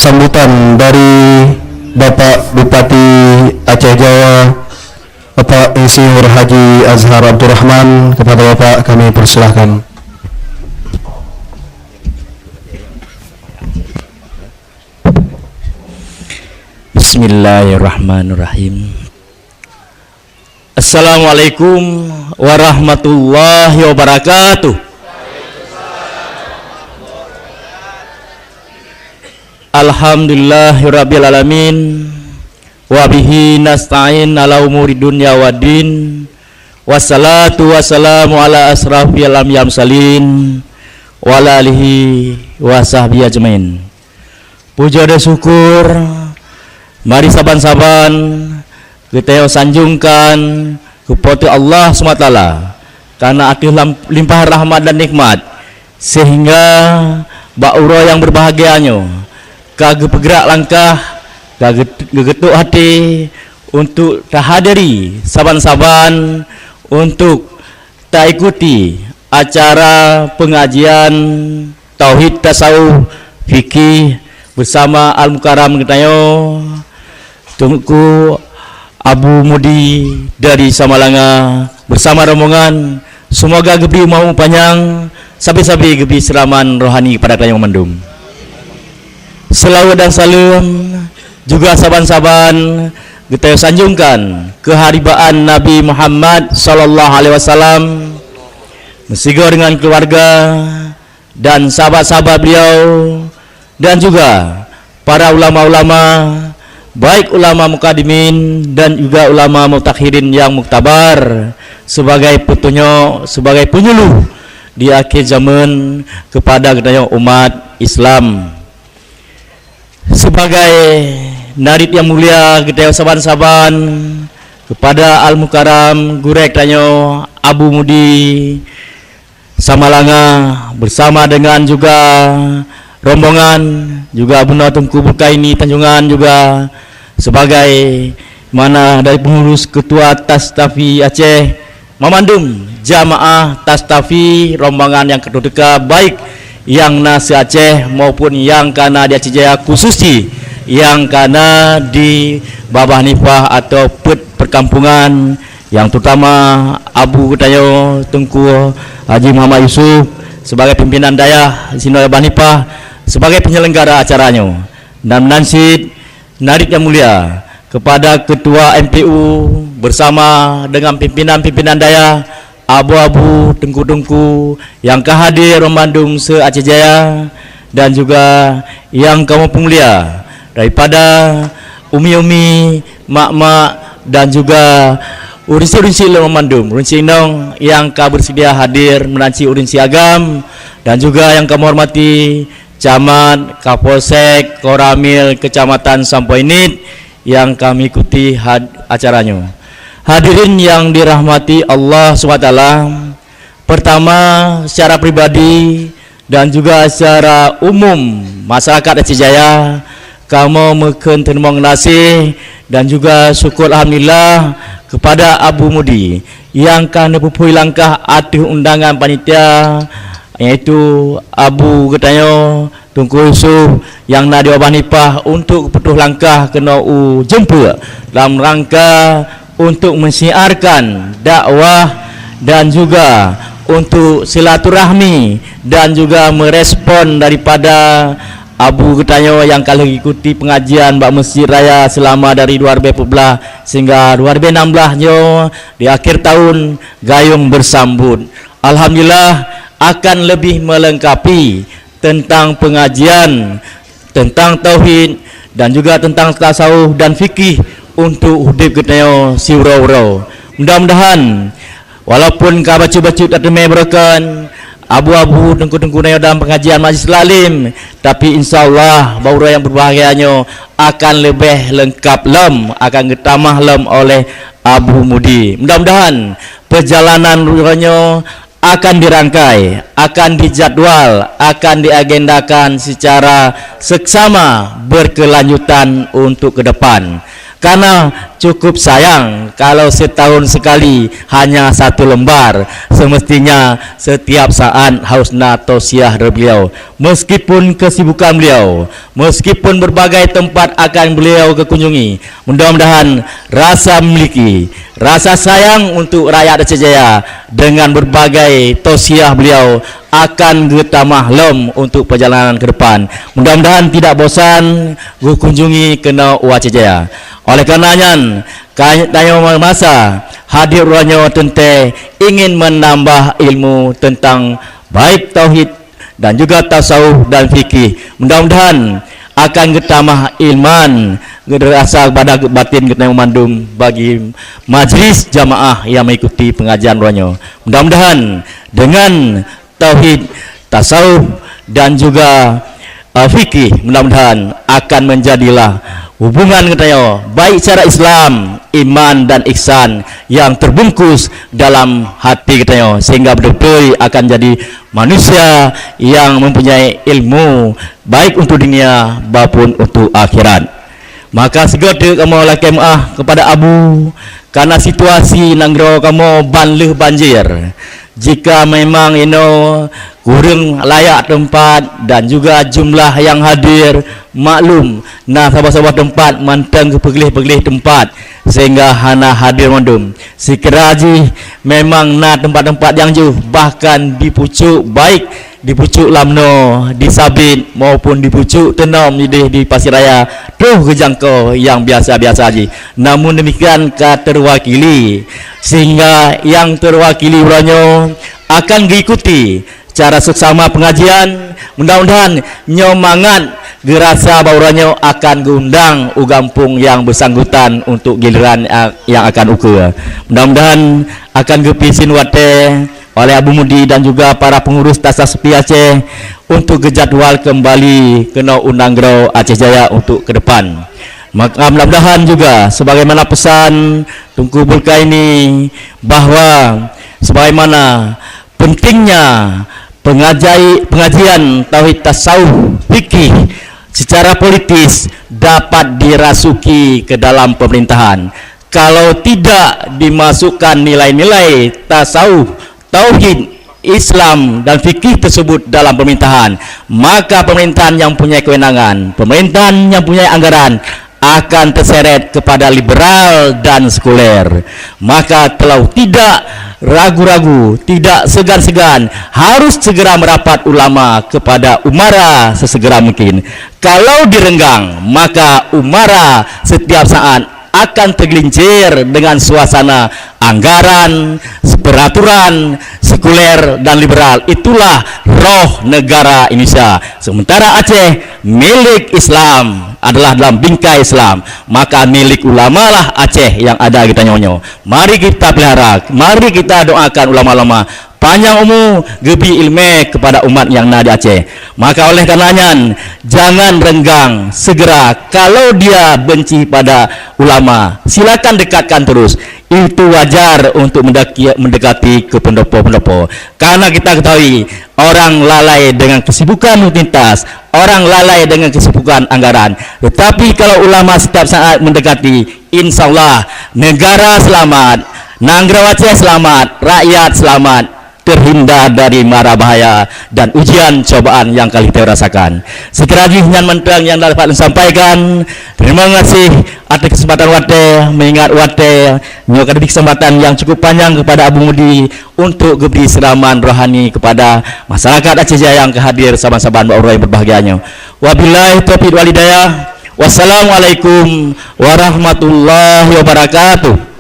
sambutan dari Bapak Bupati Aceh Jaya, Bapak Insinyur Haji Azhar Abdurrahman. Kepada Bapak kami persilahkan. Bismillahirrahmanirrahim. Assalamualaikum warahmatullahi wabarakatuh. Alhamdulillahirabbil alamin wa bihi nasta'in ala umuri dunya waddin. Wassalatu wassalamu ala asrafil anbiya'i mursalin wa ala alihi wa sahbihi ajmain. Puja dan syukur mari saban-saban kita sanjungkan kepada Allah SWT karena atur limpah rahmat dan nikmat sehingga ba'ura yang berbahagianya kagak bergerak langkah kagak gegetuk hati untuk tak hadiri saban-saban untuk tak ikuti acara pengajian tauhid tasawuf fikih bersama Al-Mukarram Getayo Tunku Abu Mudi dari Samalanga bersama rombongan. Semoga gebri umur panjang sabi-sabi gebri seraman rohani pada kalian mandum. Selawat dan salam juga saban-saban kita sanjungkan keharibaan Nabi Muhammad sallallahu alaihi wasallam bersama dengan keluarga dan sahabat-sahabat beliau dan juga para ulama-ulama, baik ulama mukadimin dan juga ulama mutakhirin yang muktabar sebagai petunjuk, sebagai penyuluh di akhir zaman kepada umat Islam. Sebagai narid yang mulia kita saban-saban kepada Al-Mukarram Gurek Tanyo Abu Mudi Samalanga bersama dengan juga rombongan juga Bunda Tunku Bukaini Tanjungan juga sebagai mana dari pengurus ketua Tastafi Aceh memandum jamaah Tastafi rombongan yang kedua baik yang nasi Aceh maupun yang kana di Aceh Jaya khususnya yang kana di Babah Nipah atau perkampungan yang terutama Abu Getayo Tunku Haji Muhammad Yusuf sebagai pimpinan daya Sino Babah Nipah sebagai penyelenggara acaranya dan menansid narid yang mulia kepada ketua MPU bersama dengan pimpinan-pimpinan daya abu-abu tengku-tengku yang kehadir Bandung se-Aceh Jaya dan juga yang kamu pemulia daripada umi-umi, mak-mak dan juga urinsi-urinsi Bandung, urinsi Indong yang kau bersedia hadir menanci urinsi agam dan juga yang kamu hormati Camat, Kapolsek, Koramil, Kecamatan Sampoinit yang kami ikuti acaranya. Hadirin yang dirahmati Allah SWT, pertama secara pribadi dan juga secara umum masyarakat Aceh Jaya, kamu meken terima kasih dan juga syukur alhamdulillah kepada Abu Mudi yang kan pupui langkah atuh undangan panitia yaitu Abu Getayo Tunku Yusuf yang nadi Babah Nipah untuk petuh langkah kena jemput dalam rangka untuk mensiarkan dakwah dan juga untuk silaturahmi dan juga merespon daripada Abu Getayo yang kali ikuti pengajian Bak Masjid Raya selama dari 2014 sehingga 2016 di akhir tahun gayung bersambut. Alhamdulillah akan lebih melengkapi tentang pengajian, tentang tauhid dan juga tentang tasawuf dan fikih untuk hidup kita siurau-urau. Mudah-mudahan walaupun ka baca-baca tak temai berakan abu-abu tengku-tengku dalam pengajian majlis lalim, tapi insyaallah baura yang berbahagianya akan lebih lengkap lem, akan getamah lem oleh Abu Mudi. Mudah-mudahan perjalanan ruranya akan dirangkai, akan dijadwal, akan diagendakan secara seksama berkelanjutan untuk ke depan. karena cukup sayang kalau setahun sekali hanya 1 lembar. Semestinya setiap saat hausna tausiah dari beliau, meskipun kesibukan beliau, meskipun berbagai tempat akan beliau kekunjungi. Mudah-mudahan rasa memiliki rasa sayang untuk rakyat Aceh Jaya dengan berbagai tausiah beliau akan getamah lem untuk perjalanan ke depan. Mudah-mudahan tidak bosan kunjungi kena Aceh Jaya. Oleh karenanya, tanya masa hadir ranyo tente ingin menambah ilmu tentang baik tauhid dan juga tasawuf dan fikih. Mudah-mudahan akan getamah ilman gerasa pada batin kita memandung bagi majlis jamaah yang mengikuti pengajian ranyo. Mudah-mudahan dengan tauhid, tasawuf dan juga fikih, mudah-mudahan akan menjadilah hubungan kita baik secara Islam, iman dan ihsan yang terbungkus dalam hati kita, sehingga betul-betul akan jadi manusia yang mempunyai ilmu baik untuk dunia maupun untuk akhirat. Maka segera kamu lakukan kepada Abu, karena situasi nanggro kamu banleh banjir. Jika memang kurang layak tempat dan juga jumlah yang hadir maklum, nah sahabat-sahabat tempat mantang ke pegelih-pegelih tempat sehingga hana hadir mandum. Sekiraji memang nah tempat-tempat yang jauh, bahkan di pucuk baik di pucuk Lamno, di Sabit maupun di pucuk Tenom di Pasir Raya tuh kejangkau yang biasa-biasa aja. Namun demikian terwakili, sehingga yang terwakili uranyo akan diikuti cara seksama pengajian. Mudah-mudahan nyomangat gerasa bauranyo akan diundang ugampung yang bersangkutan untuk giliran yang akan ukur. Mudah-mudahan akan gepisin wate oleh Abu Mudi dan juga para pengurus Tasawuf Aceh untuk kejadwal kembali kena undang Grau Aceh Jaya untuk ke depan. Maka mudah-mudahan juga sebagaimana pesan Tunku Bulka ini, bahwa sebagaimana pentingnya pengajian tauhid tasawuf fikih secara politis dapat dirasuki ke dalam pemerintahan. Kalau tidak dimasukkan nilai-nilai tasawuf, tauhid, Islam dan fikih tersebut dalam pemerintahan, maka pemerintahan yang punya kewenangan, pemerintahan yang punya anggaran akan terseret kepada liberal dan sekuler. Maka telah tidak ragu-ragu, tidak segan-segan, harus segera merapat ulama kepada umara sesegera mungkin. Kalau direnggang, maka umara setiap saat akan tergelincir dengan suasana anggaran, peraturan, sekuler dan liberal. Itulah roh negara Indonesia. Sementara Aceh milik Islam, adalah dalam bingkai Islam, maka milik ulama lah Aceh yang ada kita nyonyo. Mari kita pelihara, mari kita doakan ulama-ulama panjang umur, gebi ilmu kepada umat yang ada di Aceh. Maka oleh karenanya jangan renggang, segera kalau dia benci pada ulama silakan dekatkan terus. Itu wajar untuk mendekati ke pendopo-pendopo, karena kita ketahui orang lalai dengan kesibukan rutinitas, orang lalai dengan kesibukan anggaran. Tetapi kalau ulama setiap saat mendekati, insya Allah negara selamat, Nanggro Aceh selamat, rakyat selamat, terhindar dari mara bahaya dan ujian cobaan yang kali kita rasakan. Sekiranya nyan mentang yang dapat disampaikan. Terima kasih atas kesempatan wate, mengingat wate nyokan kesempatan yang cukup panjang kepada Abu Mudi untuk beri siraman rohani kepada masyarakat Aceh Jaya yang kehadir saban-saban orang yang berbahagianya. Wabillahi taufiq wal hidayah. Wassalamualaikum warahmatullahi wabarakatuh.